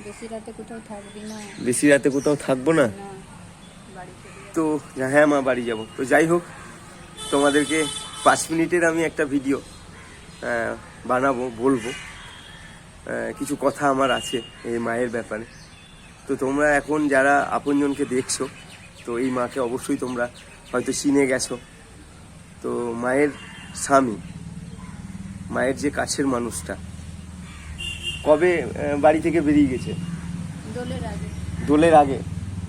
বেশি রাতে কোথাও থাকবি না? বেশি রাতে কোথাও থাকবো না? না, বাড়ি চলে যাব। তো হ্যাঁ মা, বাড়ি যাব। তো যাই হোক, তোমাদেরকে 5 মিনিটের আমি একটা ভিডিও বানাবো, বলবো কিছু কথা আমার আছে এই মায়ের ব্যাপারে। তো তোমরা এখন যারা আপনজনকে দেখছো, তো এই মাকে অবশ্যই তোমরা হয়তো চিনে গেছো। তো মায়ের স্বামী, মায়ের যে কাছের মানুষটা, কবে বাড়ি থেকে বেরিয়ে গেছে? দোলের আগে। দোলের আগে?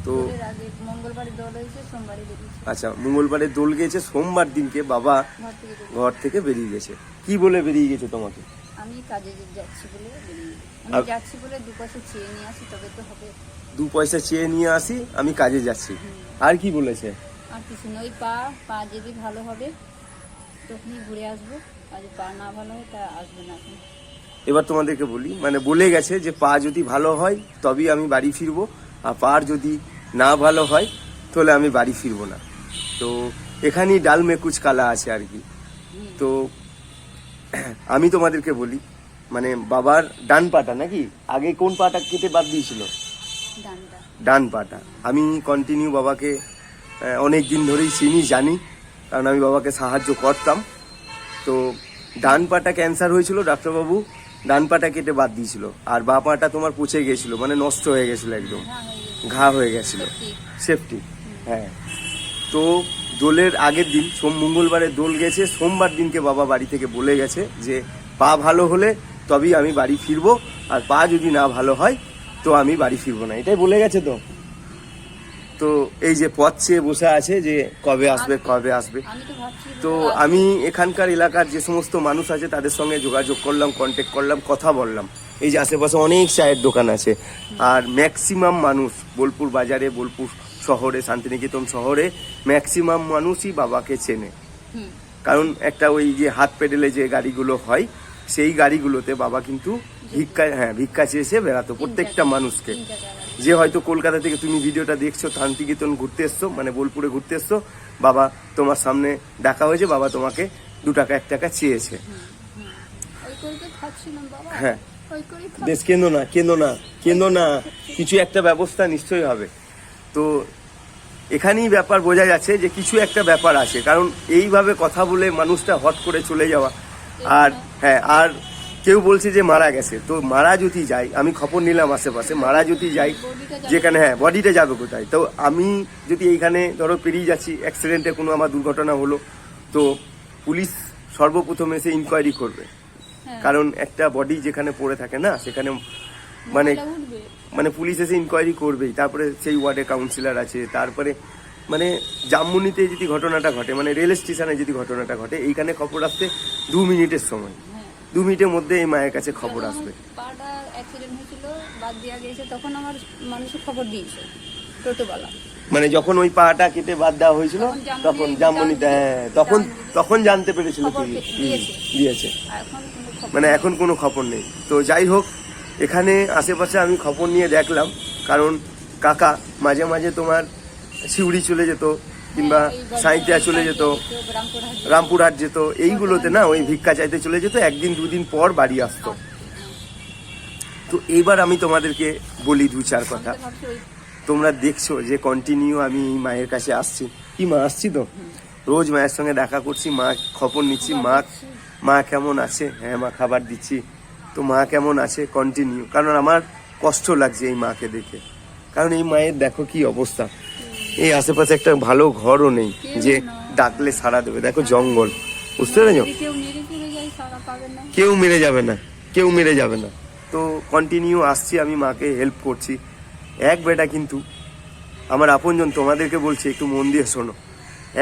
তো দোলের আগে মঙ্গলবারে দোল হয়েছে, সোমবারে বেরিয়েছে। আচ্ছা, মঙ্গলবারে দোল গেছে, সোমবার দিনকে বাবা ঘর থেকে বেরিয়ে গেছে। কি বলে বেরিয়ে গেছে তোমাকে? আমি কাজে যাচ্ছি বলে বেরিয়ে গেছে। আমি যাচ্ছি বলে 2 পয়সা চেয়ে নিয়ে আসি, তবে তো হবে। 2 পয়সা চেয়ে নিয়ে আসি, আমি কাজে যাচ্ছি। আর কি বলেছে? আর কিছু নয়। পা যদি ভালো হবে তখনই ঘুরে আসবো, আর যদি পা না ভালো হয় তা আসবে না এখন। এবার তোমাদেরকে বলি, মানে বলে গেছে যে পা যদি ভালো হয় তবেই আমি বাড়ি ফিরবো, আর পার যদি না ভালো হয় তাহলে আমি বাড়ি ফিরবো না। তো এখানেই ডাল মে কুচ কালা আছে আর কি। তো আমি তোমাদেরকে বলি, মানে বাবার ডান পাটা নাকি আগে কোন পাটা কেটে বাদ দিয়েছিল? ডান পাটা। আমি কন্টিনিউ বাবাকে অনেক দিন ধরেই চিনি, জানি, কারণ আমি বাবাকে সাহায্য করতাম। তো ডান পাটা ক্যান্সার হয়েছিল, ডাক্তারবাবু ডান পাটা কেটে বাদ দিয়েছিল, আর বা পাটা তোমার পচে গেছিল, মানে নষ্ট হয়ে গেছিল, একদম ঘা হয়ে গেছিল, সেফটি। হ্যাঁ। তো দোলের আগের দিন, মঙ্গলবারে দোল গেছে, সোমবার দিনকে বাবা বাড়ি থেকে বলে গেছে যে পা ভালো হলে তবেই আমি বাড়ি ফিরবো, আর পা যদি না ভালো হয় তো আমি বাড়ি ফিরবো না, এটাই বলে গেছে। তো এই যে পথ চেয়ে বসে আছে যে কবে আসবে কবে আসবে। তো আমি এখানকার এলাকার যে সমস্ত মানুষ আছে তাদের সঙ্গে যোগাযোগ করলাম, কন্ট্যাক্ট করলাম, কথা বললাম। এই যে আশেপাশে অনেক চায়ের দোকান আছে, আর ম্যাক্সিমাম মানুষ বোলপুর বাজারে, বোলপুর শহরে, শান্তিনিকেতন শহরে ম্যাক্সিমাম মানুষই বাবাকে চেনে। কারণ একটা ওই যে হাত পেডেলে যে গাড়িগুলো হয়, সেই গাড়িগুলোতে বাবা কিন্তু ভিক্ষা চেয়েছে বেড়াতো প্রত্যেকটা মানুষকে। যে হয়তো কলকাতা থেকে তুমি ভিডিওটা দেখছো, শান্তিনিকেতন ঘুরতে এসছো, মানে বোলপুরে ঘুরতে এসছো, বাবা তোমার সামনে ডাকা হয়েছে, বাবা তোমাকে 2 টাকা 1 টাকা চেয়েছে। হ্যাঁ, বেশ, কেঁদো না, কিছু একটা ব্যবস্থা নিশ্চয়ই হবে। তো এখানেই ব্যাপার বোঝা যাচ্ছে যে কিছু একটা ব্যাপার আছে, কারণ এইভাবে কথা বলে মানুষটা হট করে চলে যাওয়া। আর হ্যাঁ, আর কেউ বলছে যে মারা গেছে। তো মারা যদি যাই, আমি খবর নিলাম আশেপাশে, মারা যদি যাই যেখানে, হ্যাঁ, বডিটা যাবে কোথায়? তো আমি যদি এইখানে ধরো পেরিয়ে যাচ্ছি, অ্যাক্সিডেন্টে কোনো আমার দুর্ঘটনা হলো, তো পুলিশ সর্বপ্রথম এসে ইনকোয়ারি করবে, কারণ একটা বডি যেখানে পড়ে থাকে না, সেখানে মানে পুলিশ এসে ইনকোয়ারি করবেই। তারপরে সেই ওয়ার্ডে কাউন্সিলর আছে, তারপরে মানে জামমুনিতে যদি ঘটনাটা ঘটে, মানে রেল স্টেশনে যদি ঘটনাটা ঘটে, এইখানে খবর আসতে 2 মিনিটের সময়, 2 মিনিটের মধ্যে এই মায়ের কাছে খবর আসবে। পাটা অ্যাক্সিডেন্ট হয়েছিল, বাদ দেওয়া গেছে, তখন আমার মানুষের খবর দিয়েছে টোটোওয়ালা। মানে যখন ওই পাটা কেটে বাদ দেওয়া হয়েছিল তখন জামমুনিতে, হ্যাঁ, তখন জানতে পেরেছিল, দিয়েছে। মানে এখন কোনো খবর নেই। তো যাই হোক, এখানে আশেপাশে আমি খবর নিয়ে দেখলাম, কারণ কাকা মাঝে মাঝে তোমার শিউড়ি চলে যেত, কিংবা সাঁইতিয়া চলে যেত, রামপুরহাট যেত, এইগুলোতে না ওই ভিক্ষা চাইতে চলে যেত, 1 দিন 2 দিন পর বাড়ি আসতো। তো এইবার আমি তোমাদেরকে বলি 2-4 কথা। তোমরা দেখছো যে কন্টিনিউ আমি মায়ের কাছে আসছি, কি মা আসছি, তো রোজ মায়ের সঙ্গে দেখা করছি, মা খবর নিচ্ছি, মা কেমন আছে, হ্যাঁ মা খাবার দিচ্ছি, তো মা কেমন আছে কন্টিনিউ। কারণ আমার কষ্ট লাগছে এই মাকে দেখে, কারণ এই মায়ের দেখো কি অবস্থা। এই আশেপাশে একটা ভালো ঘরও নেই যে ডাকলে সাড়া দেবে, দেখো জঙ্গল, বুঝতে পেরেছো? কেউ মেরে যাবে না। তো কন্টিনিউ আসছি, আমি মাকে হেল্প করছি। এক বেটা কিন্তু আমার আপনজন, তোমাদেরকে বলছি একটু মন দিয়ে শোনো,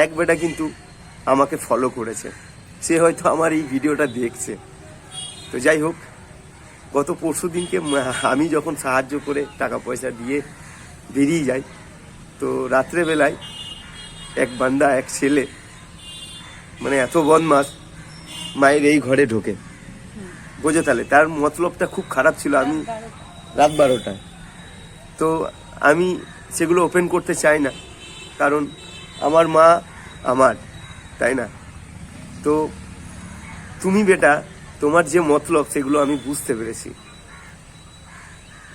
এক বেটা কিন্তু আমাকে ফলো করেছে, সে হয়তো আমার এই ভিডিওটা দেখছে। তো যাই হোক, গত পরশু দিনকে আমি যখন সাহায্য করে টাকা পয়সা দিয়ে বেরিয়ে যাই, তো রাত্রেবেলায় এক বান্দা, এক ছেলে, মানে এত বদমাস, মায়ের এই ঘরে ঢোকে। বোঝো তাহলে তার মতলবটা খুব খারাপ ছিল। আমি রাত 12টায়, তো আমি সেগুলো ওপেন করতে চাই না, কারণ আমার মা আমার, তাই না? তো তুমি বেটা, তোমার যে মতলব সেগুলো আমি বুঝতে পেরেছি।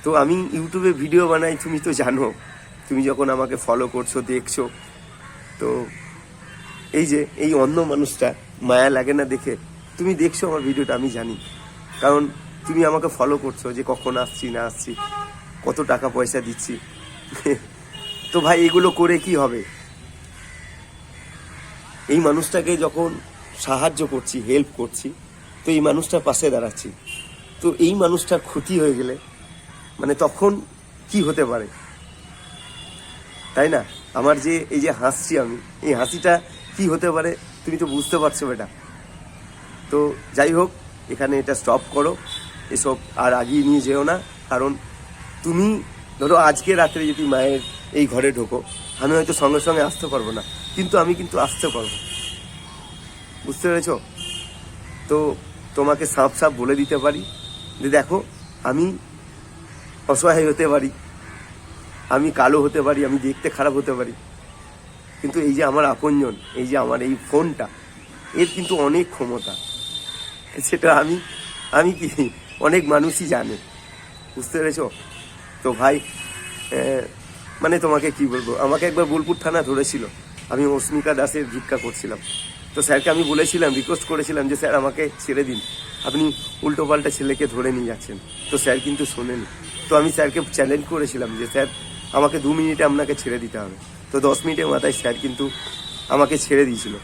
তো আমি ইউটিউবে ভিডিও বানাই, তুমি তো জানো, তুমি যখন আমাকে ফলো করছো, দেখছো, তো এই যে এই অন্য মানুষটা মায়া লাগে না দেখে, তুমি দেখছো আমার ভিডিওটা, আমি জানি, কারণ তুমি আমাকে ফলো করছো যে কখন আসছি না আসছি, কত টাকা পয়সা দিচ্ছি। তো ভাই এগুলো করে কি হবে? এই মানুষটাকে যখন সাহায্য করছি, হেল্প করছি, তো এই মানুষটার পাশে দাঁড়াচ্ছি, তো এই মানুষটার ক্ষতি হয়ে গেলে মানে তখন কি হতে পারে, তাই না? আমার যে এই যে হাসছি আমি, এই হাসিটা কি হতে পারে তুমি তো বুঝতে পারছো বেটা। তো যাই হোক, এখানে এটা স্টপ করো, এসব আর আগিয়ে নিয়ে যেও না, কারণ তুমি ধরো আজকে রাত্রে যদি মায়ের এই ঘরে ঢোকো, আমি হয়তো সঙ্গে সঙ্গে আসতে পারবো না, কিন্তু আমি কিন্তু আসতে পারবো, বুঝতে পেরেছো? তো তোমাকে সাপ সাপ বলে দিতে পারি যে দেখো, আমি অসহায় হতে পারি, আমি কালো হতে পারি, আমি দেখতে খারাপ হতে পারি, কিন্তু এই যে আমার আপনজন, এই যে আমার এই ফোনটা, এর কিন্তু অনেক ক্ষমতা, সেটা আমি কি অনেক মানুষই জানে, বুঝতে পেরেছো? তো ভাই মানে তোমাকে কি বলবো, আমাকে একবার বোলপুর থানা ধরেছিল, আমি অস্মিকা দাসের ভিক্ষা করছিলাম, তো স্যারকে আমি বলেছিলাম, রিকোয়েস্ট করেছিলাম যে স্যার আমাকে ছেড়ে দিন, আপনি উল্টোপাল্টা ছেলেকে ধরে নিয়ে যাচ্ছেন, তো স্যার কিন্তু শোনেন। তো আমি স্যারকে চ্যালেঞ্জ করেছিলাম যে স্যার আমাকে 2 মিনিটে আপনাকে ছেড়ে দিতে হবে, তো 10 মিনিটের মাথায় স্যার কিন্তু আমাকে ছেড়ে দিয়েছিল।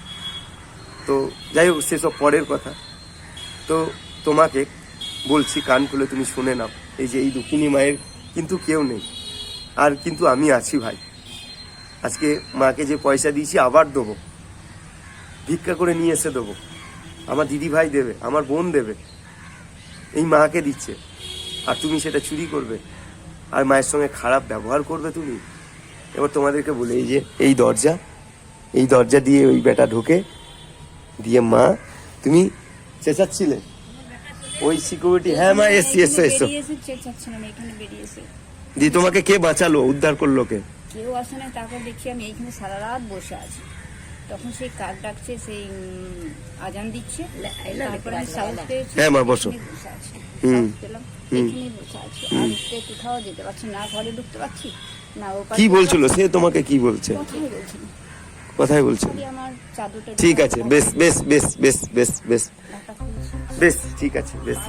তো যাই হোক, সেসব পরের কথা। তো তোমাকে বলছি, কান খুলে তুমি শুনে নাও, এই যে এই দুঃখিনী মায়ের কিন্তু কেউ নেই, আর কিন্তু আমি আছি ভাই। আজকে মাকে যে পয়সা দিয়েছি আবার দেবো, ভিক্ষা করে নিয়ে এসে দেবো, আমার দিদি ভাই দেবে, আমার বোন দেবে, এই মাকে দিচ্ছে, আর তুমি সেটা চুরি করবে, আর মায়ের সঙ্গে খারাপ ব্যবহার করবে তুমি। এবার তোমাদেরকে বলে, এই যে এই দরজা দিয়ে ওই বেটা ঢোকে, দিয়ে মা তুমি চেঁচাচ্ছিলে, ওই সিকিউরিটি, হ্যাঁ মা এসছি, এসো এসো, দিয়ে তোমাকে কে বাঁচালো, উদ্ধার করলো কে? কেউ আসে না, তারপর দেখছি আমি এইখানে সারা রাত বসে আছি, তখন সেই কাক ডাকছে, সেই আজান দিচ্ছে, তারপরে আমি সাউন্ড পেয়েছি, হ্যাঁ মা বসো। এখানে বসে আছি, সাউন্ড পেলাম, এখানেই বসে আছি, আর উঠতে কোথাও যেতে পারছি না, ঘরে ঢুকতে পারছি না। ও কি বলছিল সে তোমাকে, কি বলছে? কথাই বলছিল, কথাই বলছে। আমার চাদরটা ঠিক আছে, বেশ বেশ বেশ বেশ বেশ বেশ বেশ, ঠিক আছে, বেশ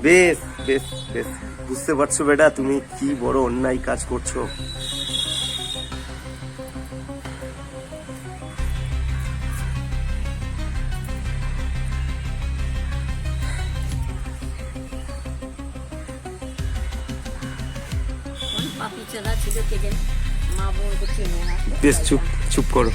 বেশ বেশ বেশ, বুঝতে পারছো বেটা তুমি কি বড় অন্যায় কাজ করছো। পাপি চলা ছিল, কে যেন মা বোন করছে, বেশ চুপ চুপ করো।